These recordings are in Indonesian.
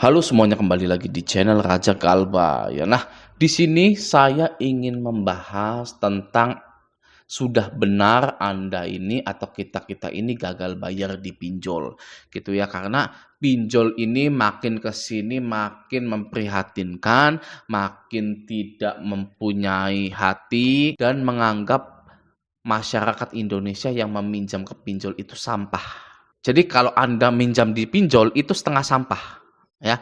Halo semuanya, kembali lagi di channel Raja Kalba ya. Nah, di sini saya ingin membahas tentang sudah benar Anda ini atau kita-kita ini gagal bayar di pinjol gitu ya. Karena pinjol ini makin ke sini makin memprihatinkan, makin tidak mempunyai hati dan menganggap masyarakat Indonesia yang meminjam ke pinjol itu sampah. Jadi kalau Anda minjam di pinjol itu setengah sampah ya.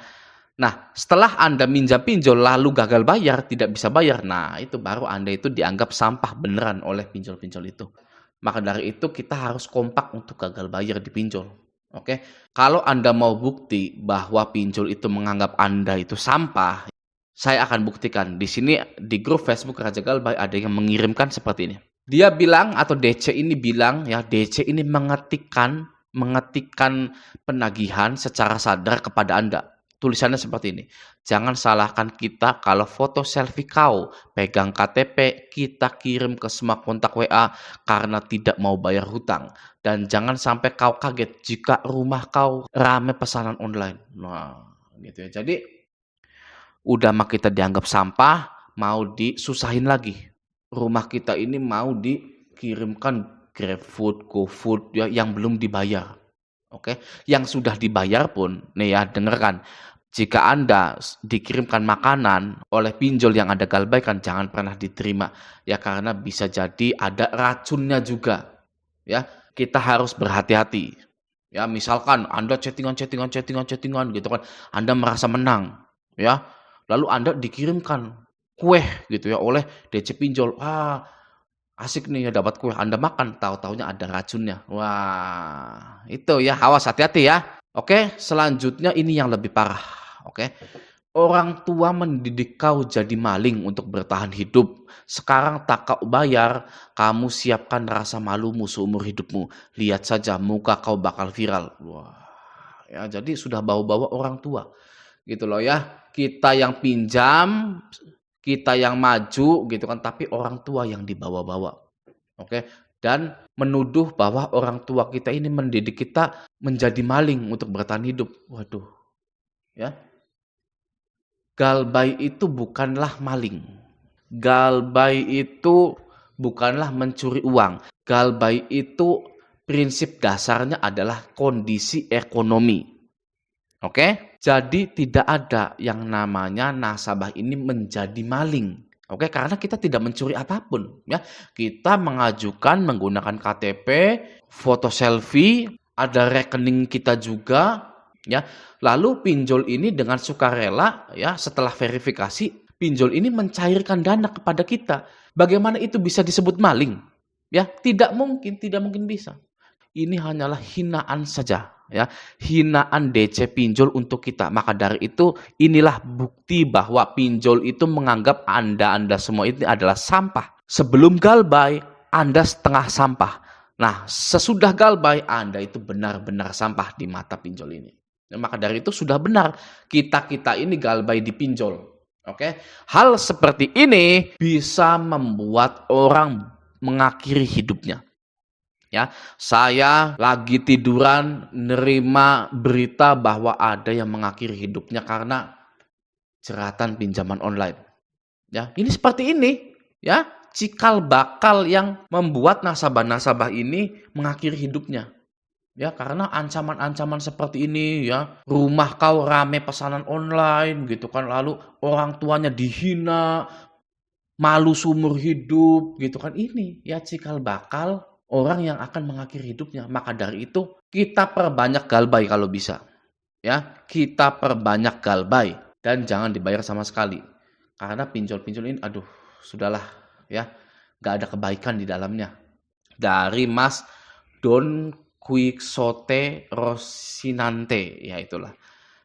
Nah, setelah Anda minjam pinjol lalu gagal bayar, tidak bisa bayar, nah itu baru Anda itu dianggap sampah beneran oleh pinjol-pinjol itu. Maka dari itu kita harus kompak untuk gagal bayar di pinjol. Oke, kalau Anda mau bukti bahwa pinjol itu menganggap Anda itu sampah, saya akan buktikan. Di sini di grup Facebook Raja Galbay ada yang mengirimkan seperti ini. Dia bilang atau DC ini bilang ya, DC ini mengetikkan penagihan secara sadar kepada Anda. Tulisannya seperti ini. Jangan salahkan kita kalau foto selfie kau pegang KTP kita kirim ke semua kontak WA karena tidak mau bayar hutang. Dan jangan sampai kau kaget jika rumah kau rame pesanan online. Nah, gitu ya. Jadi udah mah kita dianggap sampah, mau disusahin lagi. Rumah kita ini mau dikirimkan GrabFood, GoFood ya yang belum dibayar. Oke, yang sudah dibayar pun, nih ya, dengarkan. Jika Anda dikirimkan makanan oleh pinjol yang Anda galbaikan, jangan pernah diterima. Ya, karena bisa jadi ada racunnya juga. Ya, kita harus berhati-hati. Ya, misalkan Anda chattingan gitu kan. Anda merasa menang. Ya, lalu Anda dikirimkan kue gitu ya oleh DC pinjol. Asik nih ya dapat kue, Anda makan, tahu-taunya ada racunnya. Wah, itu ya, awas, hati-hati ya. Oke, selanjutnya ini yang lebih parah. Oke, orang tua mendidik kau jadi maling untuk bertahan hidup. Sekarang tak kau bayar, kamu siapkan rasa malumu seumur hidupmu. Lihat saja muka kau bakal viral. Wah, ya jadi sudah bawa-bawa orang tua. Gitu loh ya. Kita yang pinjam, kita yang maju gitu kan, tapi orang tua yang dibawa-bawa. Oke, dan menuduh bahwa orang tua kita ini mendidik kita menjadi maling untuk bertahan hidup. Waduh, ya. Galbay itu bukanlah maling. Galbay itu bukanlah mencuri uang. Galbay itu prinsip dasarnya adalah kondisi ekonomi. Oke? Jadi tidak ada yang namanya nasabah ini menjadi maling. Oke, karena kita tidak mencuri apapun, ya. Kita mengajukan menggunakan KTP, foto selfie, ada rekening kita juga, ya. Lalu pinjol ini dengan sukarela, ya, setelah verifikasi, pinjol ini mencairkan dana kepada kita. Bagaimana itu bisa disebut maling? Ya, tidak mungkin bisa. Ini hanyalah hinaan saja, ya, hinaan DC pinjol untuk kita. Maka dari itu inilah bukti bahwa pinjol itu menganggap Anda semua ini adalah sampah. Sebelum galbay, Anda setengah sampah. Nah, sesudah galbay, Anda itu benar-benar sampah di mata pinjol ini. Nah, maka dari itu sudah benar kita ini galbay di pinjol. Oke, hal seperti ini bisa membuat orang mengakhiri hidupnya. Ya, saya lagi tiduran nerima berita bahwa ada yang mengakhiri hidupnya karena jeratan pinjaman online. Ya, ini seperti ini, ya, cikal bakal yang membuat nasabah-nasabah ini mengakhiri hidupnya. Ya, karena ancaman-ancaman seperti ini, ya, rumah kau rame pesanan online gitu kan, lalu orang tuanya dihina, malu seumur hidup gitu kan, ini ya cikal bakal orang yang akan mengakhiri hidupnya. Maka dari itu kita perbanyak galbay kalau bisa. Ya, kita perbanyak galbay dan jangan dibayar sama sekali. Karena pinjol-pinjol ini aduh, sudahlah ya. Gak ada kebaikan di dalamnya. Dari Mas Don Quixote Rosinante, ya itulah.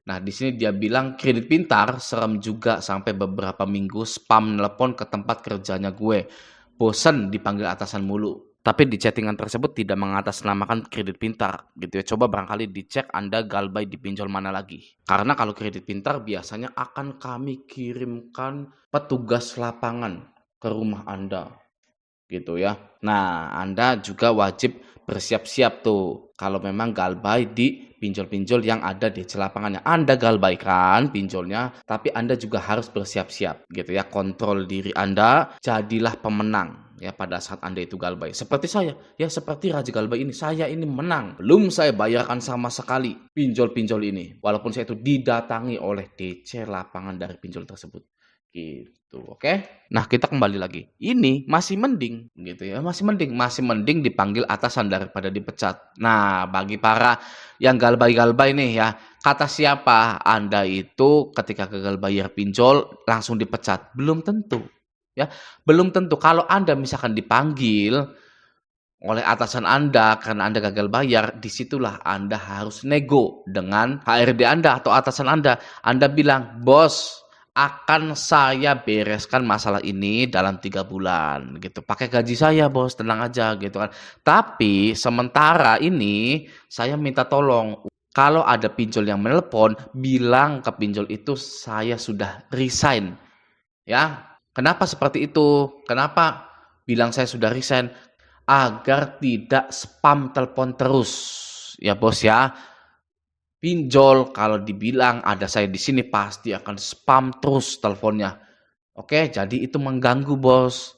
Nah, di sini dia bilang kredit pintar serem juga sampai beberapa minggu spam nelpon ke tempat kerjanya gue. Bosen dipanggil atasan mulu. Tapi di chattingan tersebut tidak mengatasnamakan kredit pintar gitu ya. Coba barangkali dicek Anda galbay di pinjol mana lagi. Karena kalau kredit pintar biasanya akan kami kirimkan petugas lapangan ke rumah Anda gitu ya. Nah, Anda juga wajib bersiap-siap tuh kalau memang galbay di pinjol-pinjol yang ada di lapangannya. Anda galbaikan pinjolnya, tapi Anda juga harus bersiap-siap gitu ya. Kontrol diri Anda, jadilah pemenang ya pada saat Anda itu galbay. Seperti saya, ya seperti Raja Galbay ini. Saya ini menang. Belum saya bayarkan sama sekali pinjol-pinjol ini. Walaupun saya itu didatangi oleh DC lapangan dari pinjol tersebut. Gitu, oke? Nah, kita kembali lagi. Ini masih mending gitu ya, masih mending dipanggil atasan daripada dipecat. Nah, bagi para yang galbay-galbay nih ya, kata siapa Anda itu ketika gagal bayar pinjol langsung dipecat? Belum tentu. Ya, belum tentu. Kalau Anda misalkan dipanggil oleh atasan Anda karena Anda gagal bayar, disitulah Anda harus nego dengan HRD Anda atau atasan Anda. Anda bilang, bos, akan saya bereskan masalah ini dalam 3 bulan gitu. Pakai gaji saya bos, tenang aja gitu kan. Tapi sementara ini saya minta tolong, kalau ada pinjol yang menelpon, bilang ke pinjol itu saya sudah resign. Ya, kenapa seperti itu? Kenapa bilang saya sudah resign? Agar tidak spam telepon terus. Ya bos ya. Pinjol kalau dibilang ada saya di sini pasti akan spam terus teleponnya. Oke, jadi itu mengganggu bos.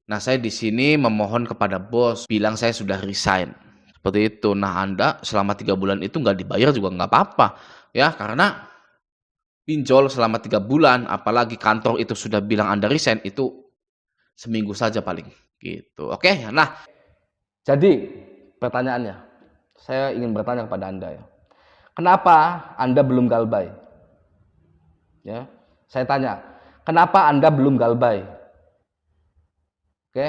Nah, saya di sini memohon kepada bos, bilang saya sudah resign. Seperti itu. Nah, Anda selama 3 bulan itu nggak dibayar juga nggak apa-apa. Ya, karena pinjol selama 3 bulan, apalagi kantor itu sudah bilang Anda resign, itu seminggu saja paling. Gitu. Oke, nah. Jadi, pertanyaannya, saya ingin bertanya kepada Anda ya. Kenapa Anda belum galbay? Ya, saya tanya, kenapa Anda belum galbay? Oke,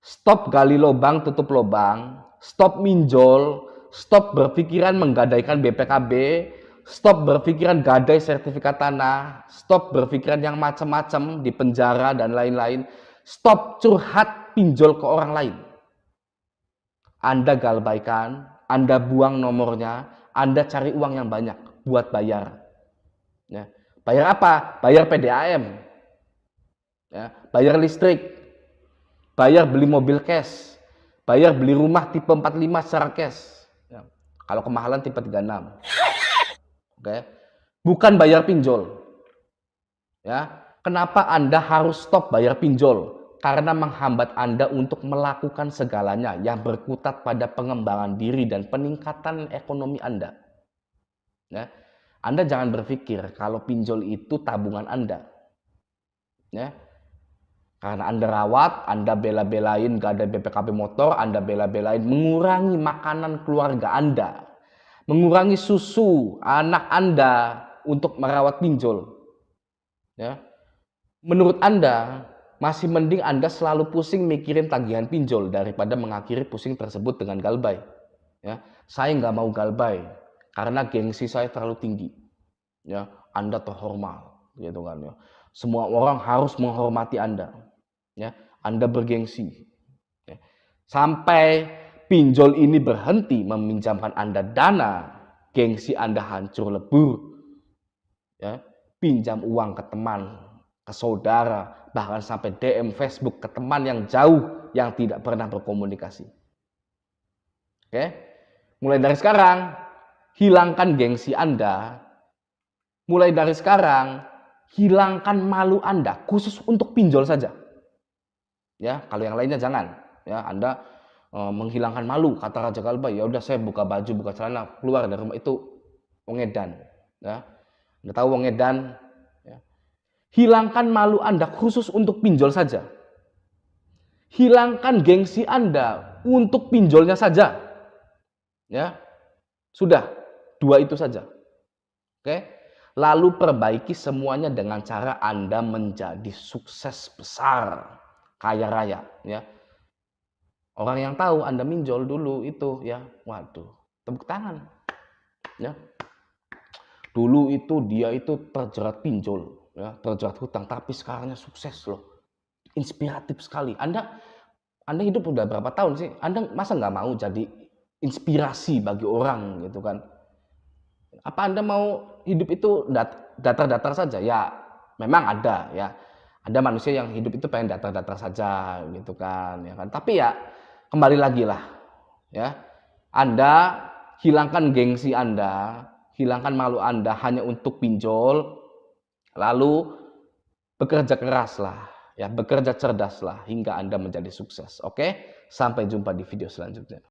stop gali lubang, tutup lubang, stop minjol, stop berpikiran menggadaikan BPKB, stop berpikiran gadai sertifikat tanah, stop berpikiran yang macam-macam di penjara dan lain-lain, stop curhat pinjol ke orang lain. Anda galbaikan, Anda buang nomornya, Anda cari uang yang banyak buat bayar. Ya. Bayar apa? Bayar PDAM. Ya. Bayar listrik. Bayar beli mobil cash. Bayar beli rumah tipe 45 secara cash. Ya. Kalau kemahalan tipe 36. Oke. Bukan bayar pinjol. Ya. Kenapa Anda harus stop bayar pinjol? Karena menghambat Anda untuk melakukan segalanya yang berkutat pada pengembangan diri dan peningkatan ekonomi Anda. Ya. Anda jangan berpikir kalau pinjol itu tabungan Anda. Ya. Karena Anda rawat, Anda bela-belain gak ada BPKB motor, Anda bela-belain mengurangi makanan keluarga Anda. Mengurangi susu anak Anda untuk merawat pinjol. Ya. Menurut Anda, masih mending Anda selalu pusing mikirin tagihan pinjol daripada mengakhiri pusing tersebut dengan galbay. Ya, saya nggak mau galbay karena gengsi saya terlalu tinggi. Ya, Anda terhormat, gitu kan ya. Semua orang harus menghormati Anda. Ya, Anda bergengsi. Ya. Sampai pinjol ini berhenti meminjamkan Anda dana, gengsi Anda hancur lebur. Ya, pinjam uang ke teman, ke saudara, bahkan sampai DM Facebook ke teman yang jauh yang tidak pernah berkomunikasi. Oke? Mulai dari sekarang, hilangkan gengsi Anda. Mulai dari sekarang, hilangkan malu Anda khusus untuk pinjol saja. Ya, kalau yang lainnya jangan. Ya, Anda menghilangkan malu, kata Raja Galbay, ya udah saya buka baju, buka celana, keluar dari rumah itu wong edan. Ya. Anda tahu wong edan? Hilangkan malu Anda khusus untuk pinjol saja. Hilangkan gengsi Anda untuk pinjolnya saja. Ya. Sudah, 2 itu saja. Oke? Lalu perbaiki semuanya dengan cara Anda menjadi sukses besar, kaya raya, ya. Orang yang tahu Anda minjol dulu itu ya, waduh, tepuk tangan. Ya. Dulu itu dia itu terjerat pinjol. Ya, terjerat hutang, tapi sekarangnya sukses loh, inspiratif sekali. Anda hidup udah berapa tahun sih? Anda masa nggak mau jadi inspirasi bagi orang gitu kan? Apa Anda mau hidup itu datar-datar saja? Ya, memang ada ya, ada manusia yang hidup itu pengen datar-datar saja gitu kan, ya kan? Tapi ya kembali lagi lah, Ya. Anda hilangkan gengsi Anda, hilangkan malu Anda hanya untuk pinjol, lalu bekerja keraslah, ya, bekerja cerdaslah hingga Anda menjadi sukses. Oke? Sampai jumpa di video selanjutnya.